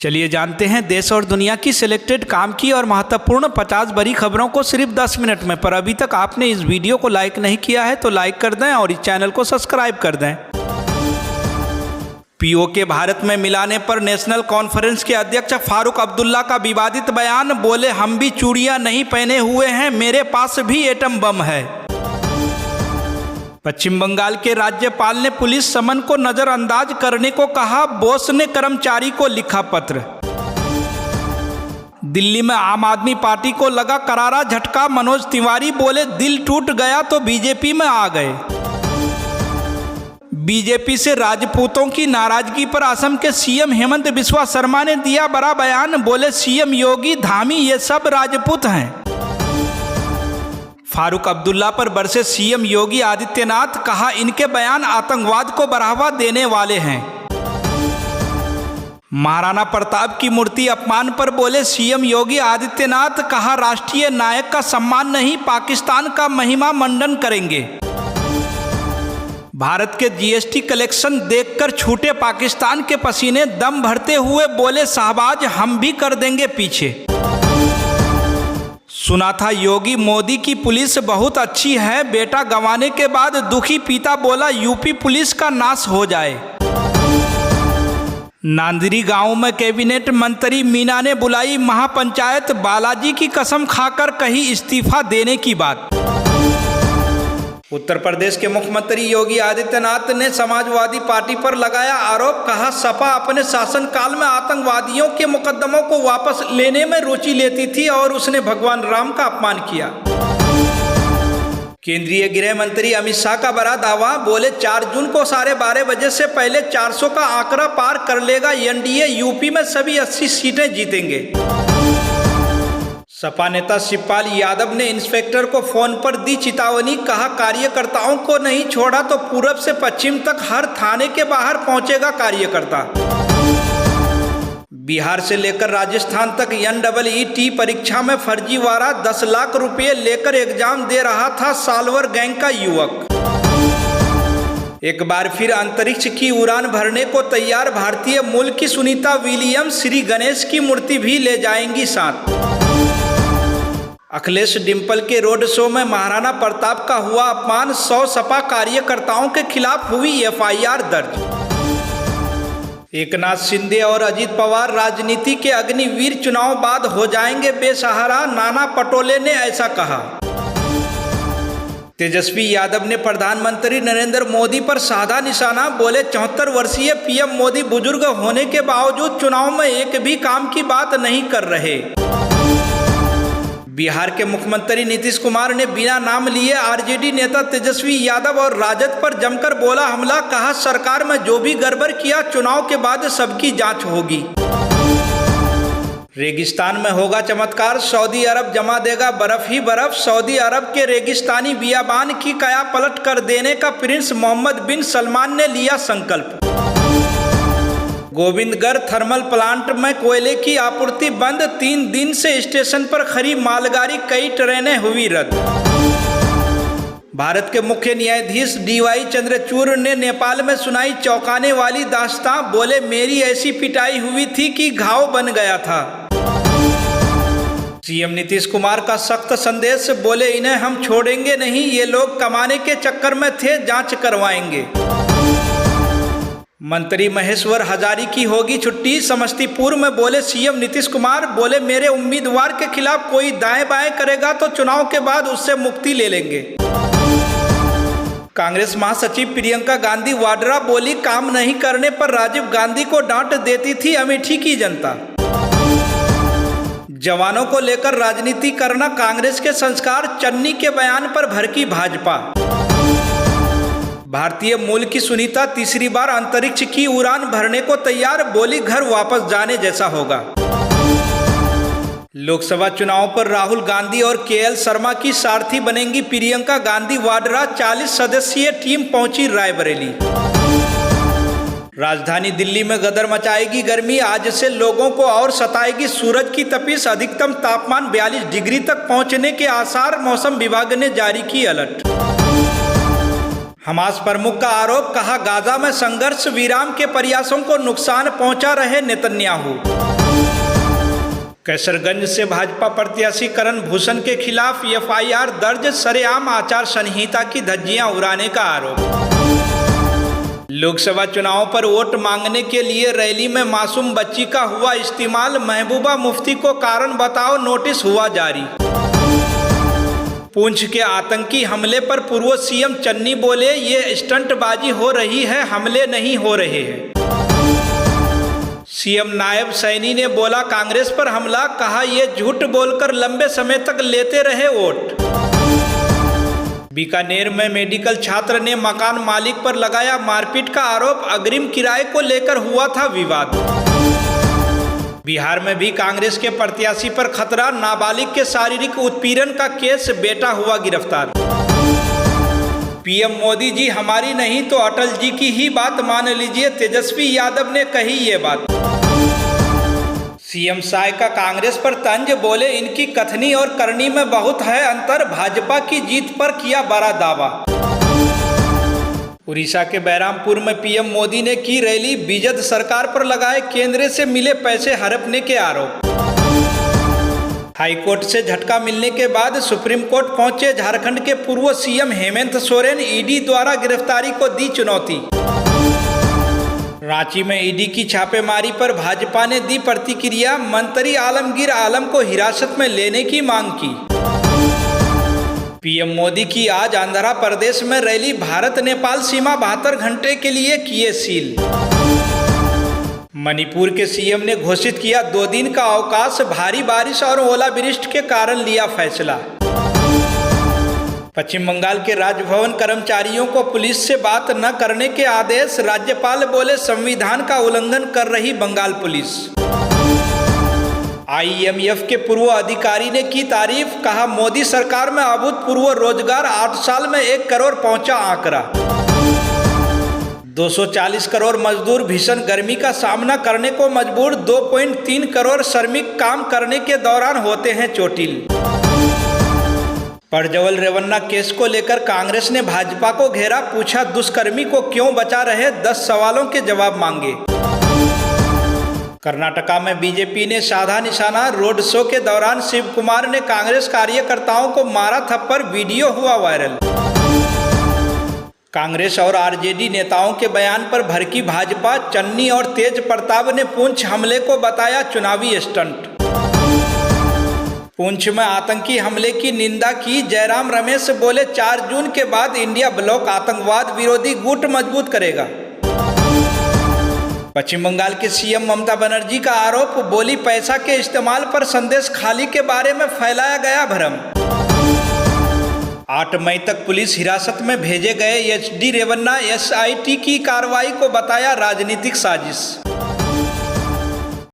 चलिए जानते हैं देश और दुनिया की सिलेक्टेड काम की और महत्वपूर्ण 50 बड़ी खबरों को सिर्फ 10 मिनट में। पर अभी तक आपने इस वीडियो को लाइक नहीं किया है तो लाइक कर दें और इस चैनल को सब्सक्राइब कर दें। पीओके भारत में मिलाने पर नेशनल कॉन्फ्रेंस के अध्यक्ष फारूक अब्दुल्ला का विवादित बयान। बोले हम भी चूड़ियां नहीं पहने हुए हैं, मेरे पास भी एटम बम है। पश्चिम बंगाल के राज्यपाल ने पुलिस समन को नजरअंदाज करने को कहा। बॉस ने कर्मचारी को लिखा पत्र। दिल्ली में आम आदमी पार्टी को लगा करारा झटका। मनोज तिवारी बोले दिल टूट गया तो बीजेपी में आ गए। बीजेपी से राजपूतों की नाराजगी पर असम के सीएम हेमंत बिस्वा शर्मा ने दिया बड़ा बयान। बोले सीएम योगी धामी ये सब राजपूत हैं। फारूक अब्दुल्ला पर बरसे सीएम योगी आदित्यनाथ, कहा इनके बयान आतंकवाद को बढ़ावा देने वाले हैं। महाराणा प्रताप की मूर्ति अपमान पर बोले सीएम योगी आदित्यनाथ, कहा राष्ट्रीय नायक का सम्मान नहीं पाकिस्तान का महिमा मंडन करेंगे। भारत के जीएसटी कलेक्शन देखकर छूटे पाकिस्तान के पसीने। दम भरते हुए बोले शाहबाज हम भी कर देंगे पीछे। सुना था योगी मोदी की पुलिस बहुत अच्छी है, बेटा गंवाने के बाद दुखी पिता बोला यूपी पुलिस का नाश हो जाए। नांदरी गांव में कैबिनेट मंत्री मीना ने बुलाई महापंचायत। बालाजी की कसम खाकर कही इस्तीफा देने की बात। उत्तर प्रदेश के मुख्यमंत्री योगी आदित्यनाथ ने समाजवादी पार्टी पर लगाया आरोप। कहा सपा अपने शासनकाल में आतंकवादियों के मुकदमों को वापस लेने में रुचि लेती थी और उसने भगवान राम का अपमान किया। केंद्रीय गृह मंत्री अमित शाह का बड़ा दावा। बोले 4 जून को 12:30 बजे से पहले 400 का आंकड़ा पार कर लेगा एनडीए। यूपी में सभी 80 सीटें जीतेंगे। सपा नेता शिवपाल यादव ने इंस्पेक्टर को फोन पर दी चेतावनी। कहा कार्यकर्ताओं को नहीं छोड़ा तो पूरब से पश्चिम तक हर थाने के बाहर पहुंचेगा कार्यकर्ता। बिहार से लेकर राजस्थान तक NEET परीक्षा में फर्जीवाड़ा। 10 लाख रुपए लेकर एग्जाम दे रहा था साल्वर गैंग का युवक। एक बार फिर अंतरिक्ष की उड़ान भरने को तैयार भारतीय मूल की सुनीता विलियम्स श्री गणेश की मूर्ति भी ले जाएंगी साथ। अखिलेश डिंपल के रोड शो में महाराणा प्रताप का हुआ अपमान। 100 सपा कार्यकर्ताओं के खिलाफ हुई FIR दर्ज। एकनाथ शिंदे और अजित पवार राजनीति के अग्निवीर, चुनाव बाद हो जाएंगे बेसहारा। नाना पटोले ने ऐसा कहा। तेजस्वी यादव ने प्रधानमंत्री नरेंद्र मोदी पर साधा निशाना। बोले 74 वर्षीय पीएम मोदी बुजुर्ग होने के बावजूद चुनाव में एक भी काम की बात नहीं कर रहे। बिहार के मुख्यमंत्री नीतीश कुमार ने बिना नाम लिए आरजेडी नेता तेजस्वी यादव और राजद पर जमकर बोला हमला। कहा सरकार में जो भी गड़बड़ किया चुनाव के बाद सबकी जांच होगी। रेगिस्तान में होगा चमत्कार, सऊदी अरब जमा देगा बर्फ ही बर्फ। सऊदी अरब के रेगिस्तानी बियाबान की काया पलट कर देने का प्रिंस मोहम्मद बिन सलमान ने लिया संकल्प। गोविंदगढ़ थर्मल प्लांट में कोयले की आपूर्ति बंद। 3 दिन से स्टेशन पर खड़ी मालगाड़ी, कई ट्रेनें हुई रद्द। भारत के मुख्य न्यायाधीश DY चंद्रचूड़ ने नेपाल में सुनाई चौंकाने वाली दास्तां। बोले मेरी ऐसी पिटाई हुई थी कि घाव बन गया था। सीएम नीतीश कुमार का सख्त संदेश। बोले इन्हें हम छोड़ेंगे नहीं, ये लोग कमाने के चक्कर में थे, जांच करवाएंगे। मंत्री महेश्वर हजारी की होगी छुट्टी। समस्तीपुर में बोले सीएम नीतीश कुमार। बोले मेरे उम्मीदवार के खिलाफ कोई दाएं बाएं करेगा तो चुनाव के बाद उससे मुक्ति ले लेंगे। कांग्रेस महासचिव प्रियंका गांधी वाड्रा बोली काम नहीं करने पर राजीव गांधी को डांट देती थी अमेठी की जनता। जवानों को लेकर राजनीति करना कांग्रेस के संस्कार। चन्नी के बयान पर भड़की भाजपा। भारतीय मूल की सुनीता तीसरी बार अंतरिक्ष की उड़ान भरने को तैयार। बोली घर वापस जाने जैसा होगा। लोकसभा चुनाव पर राहुल गांधी और KL शर्मा की सारथी बनेंगी प्रियंका गांधी वाड्रा। 40 सदस्यीय टीम पहुंची रायबरेली। राजधानी दिल्ली में गदर मचाएगी गर्मी। आज से लोगों को और सताएगी सूरज की तपिश। अधिकतम तापमान 42 डिग्री तक पहुंचने के आसार। मौसम विभाग ने जारी की अलर्ट। हमास प्रमुख का आरोप, कहा गाजा में संघर्ष विराम के प्रयासों को नुकसान पहुंचा रहे नेतन्याहू। कैसरगंज से भाजपा प्रत्याशी करण भूषण के खिलाफ एफआईआर दर्ज, सरेआम आचार संहिता की धज्जियां उड़ाने का आरोप। लोकसभा चुनाव पर वोट मांगने के लिए रैली में मासूम बच्ची का हुआ इस्तेमाल, महबूबा मुफ्ती को कारण बताओ नोटिस हुआ जारी। पुंछ के आतंकी हमले पर पूर्व सीएम चन्नी बोले, ये स्टंटबाजी हो रही है, हमले नहीं हो रहे हैं। सीएम नायब सैनी ने बोला कांग्रेस पर हमला, कहा ये झूठ बोलकर लंबे समय तक लेते रहे वोट। बीकानेर में मेडिकल छात्र ने मकान मालिक पर लगाया मारपीट का आरोप, अग्रिम किराए को लेकर हुआ था विवाद। बिहार में भी कांग्रेस के प्रत्याशी पर खतरा, नाबालिग के शारीरिक उत्पीड़न का केस, बेटा हुआ गिरफ्तार। पीएम मोदी जी हमारी नहीं तो अटल जी की ही बात मान लीजिए, तेजस्वी यादव ने कही ये बात। सीएम साय का कांग्रेस पर तंज, बोले इनकी कथनी और करनी में बहुत है अंतर, भाजपा की जीत पर किया बड़ा दावा। उड़ीसा के बैरामपुर में पीएम मोदी ने की रैली, बीजेपी सरकार पर लगाए केंद्र से मिले पैसे हड़पने के आरोप। हाईकोर्ट से झटका मिलने के बाद सुप्रीम कोर्ट पहुंचे झारखंड के पूर्व सीएम हेमंत सोरेन, ईडी द्वारा गिरफ्तारी को दी चुनौती। रांची में ईडी की छापेमारी पर भाजपा ने दी प्रतिक्रिया, मंत्री आलमगीर आलम को हिरासत में लेने की मांग की। पीएम मोदी की आज आंध्र प्रदेश में रैली, भारत नेपाल सीमा 72 घंटे के लिए किए सील। मणिपुर के सीएम ने घोषित किया 2 दिन का अवकाश, भारी बारिश और ओलावृष्टि के कारण लिया फैसला। पश्चिम बंगाल के राजभवन कर्मचारियों को पुलिस से बात न करने के आदेश, राज्यपाल बोले संविधान का उल्लंघन कर रही बंगाल पुलिस। आईएमएफ के पूर्व अधिकारी ने की तारीफ, कहा मोदी सरकार में अभूतपूर्व रोजगार, 8 साल में 1 करोड़ पहुंचा आंकड़ा। 240 करोड़ मजदूर भीषण गर्मी का सामना करने को मजबूर, 2.3 करोड़ श्रमिक काम करने के दौरान होते हैं चोटिल। प्रज्वल रेवन्ना केस को लेकर कांग्रेस ने भाजपा को घेरा, पूछा दुष्कर्मी को क्यों बचा रहे, 10 सवालों के जवाब मांगे। कर्नाटका में बीजेपी ने साधा निशाना, रोड शो के दौरान शिव कुमार ने कांग्रेस कार्यकर्ताओं को मारा थप्पड़, वीडियो हुआ वायरल। कांग्रेस और आरजेडी नेताओं के बयान पर भड़की भाजपा, चन्नी और तेज प्रताप ने पुंछ हमले को बताया चुनावी स्टंट। पुंछ में आतंकी हमले की निंदा की, जयराम रमेश बोले 4 जून के बाद इंडिया ब्लॉक आतंकवाद विरोधी गुट मजबूत करेगा। पश्चिम बंगाल के सीएम ममता बनर्जी का आरोप, बोली पैसा के इस्तेमाल पर संदेश खाली के बारे में फैलाया गया भ्रम। 8 मई तक पुलिस हिरासत में भेजे गए एचडी रेवन्ना, एसआईटी की कार्रवाई को बताया राजनीतिक साजिश।